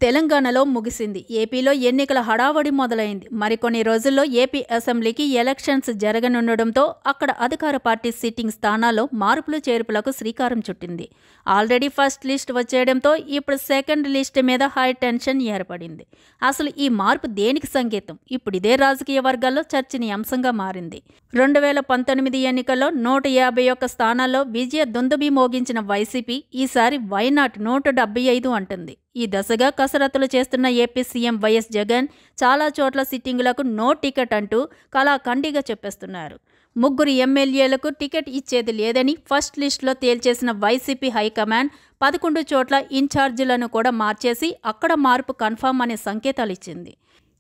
తెలంగాణలో ముగిసింది. ఏపీలో ఎన్నికల హడావడి మొదలైంది. మరికొన్ని రోజుల్లో ఏపీ అసెంబ్లీకి ఎలక్షన్స్ జరగనుండడంతో అక్కడ అధికార పార్టీ సిట్టింగ్ స్థానాల్లో మార్పులు చేర్పులకు శ్రీకారం చుట్టింది. ఆల్రెడీ ఫస్ట్ లిస్ట్ వచ్చేయడంతో ఇప్పుడు సెకండ్ లిస్ట్ మీద హై టెన్షన్ ఏర్పడింది. అసలు ఈ మార్పు దేనికి సంకేతం? ఇప్పుడు ఇదే రాజకీయ వర్గాల్లో చర్చనీయాంశంగా మారింది. 2019 ఎన్నికల్లో 151 స్థానాల్లో విజయ దుందుబి మోగించిన వైసీపీ ఈసారి వైనాట్ 175 అంటుంది. ఈ దశగా కసరత్తులు చేస్తున్న ఏపీ సీఎం వైఎస్ జగన్ చాలా చోట్ల సిట్టింగులకు నో టికెట్ అంటూ కళాఖండిగా చెప్పేస్తున్నారు. 3 ఎమ్మెల్యేలకు టికెట్ ఇచ్చేది లేదని ఫస్ట్ లిస్టులో తేల్చేసిన వైసీపీ హైకమాండ్ 11 చోట్ల ఇన్ఛార్జీలను కూడా మార్చేసి అక్కడ మార్పు కన్ఫామ్ అనే సంకేతాలు ఇచ్చింది.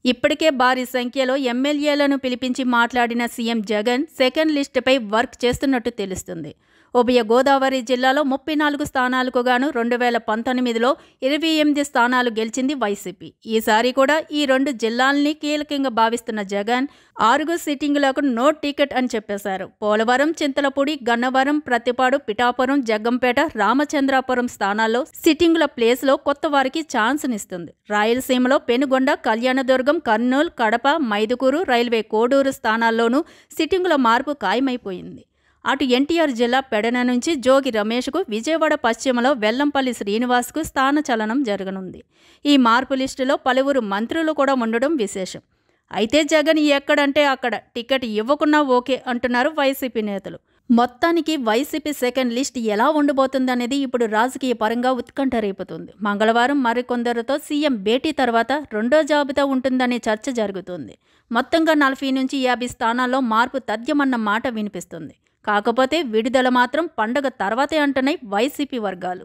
ఇప్పటికే భారీ సంఖ్యలో ఎమ్మెల్యేలను పిలిపించి మాట్లాడిన సీఎం జగన్ సెకండ్ లిస్టుపై వర్క్ చేస్తున్నట్టు తెలుస్తుంది. ఉభయ గోదావరి జిల్లాలో 34 స్థానాలకు గాను 2019లో 28 స్థానాలు గెలిచింది వైసీపీ. ఈసారి కూడా ఈ 2 జిల్లాల్ని కీలకంగా భావిస్తున్న జగన్ 6 సిట్టింగులకు నో టికెట్ అని చెప్పేశారు. పోలవరం, చింతలపూడి, గన్నవరం, ప్రతిపాడు, పిఠాపురం, జగ్గంపేట, రామచంద్రాపురం స్థానాల్లో సిట్టింగుల ప్లేస్లో కొత్త వారికి ఛాన్స్నిస్తుంది. రాయలసీమలో పెనుగొండ, కళ్యాణదుర్గం, కర్నూలు, కడప, మైదుకూరు, రైల్వే కోడూరు స్థానాల్లోనూ సిట్టింగుల మార్పు ఖాయమైపోయింది. అటు ఎన్టీఆర్ జిల్లా పెడన నుంచి జోగి రమేష్కు, విజయవాడ పశ్చిమలో వెల్లంపల్లి శ్రీనివాస్కు స్థానచలనం జరగనుంది. ఈ మార్పు లిస్టులో పలువురు మంత్రులు కూడా ఉండడం విశేషం. అయితే జగన్ ఎక్కడంటే అక్కడ టికెట్ ఇవ్వకున్నా ఓకే అంటున్నారు వైసీపీ నేతలు. మొత్తానికి వైసీపీ సెకండ్ లిస్ట్ ఎలా ఉండబోతుందనేది ఇప్పుడు రాజకీయ పరంగా ఉత్కంఠ రేపుతుంది. మంగళవారం మరికొందరితో సీఎం భేటీ తర్వాత రెండో జాబితా ఉంటుందనే చర్చ జరుగుతుంది. మొత్తంగా 40 నుంచి 50 స్థానాల్లో మార్పు తథ్యమన్న మాట వినిపిస్తుంది. కాకపోతే విడుదల మాత్రం పండగ తర్వాతే అంటున్నాయి వైసీపీ వర్గాలు.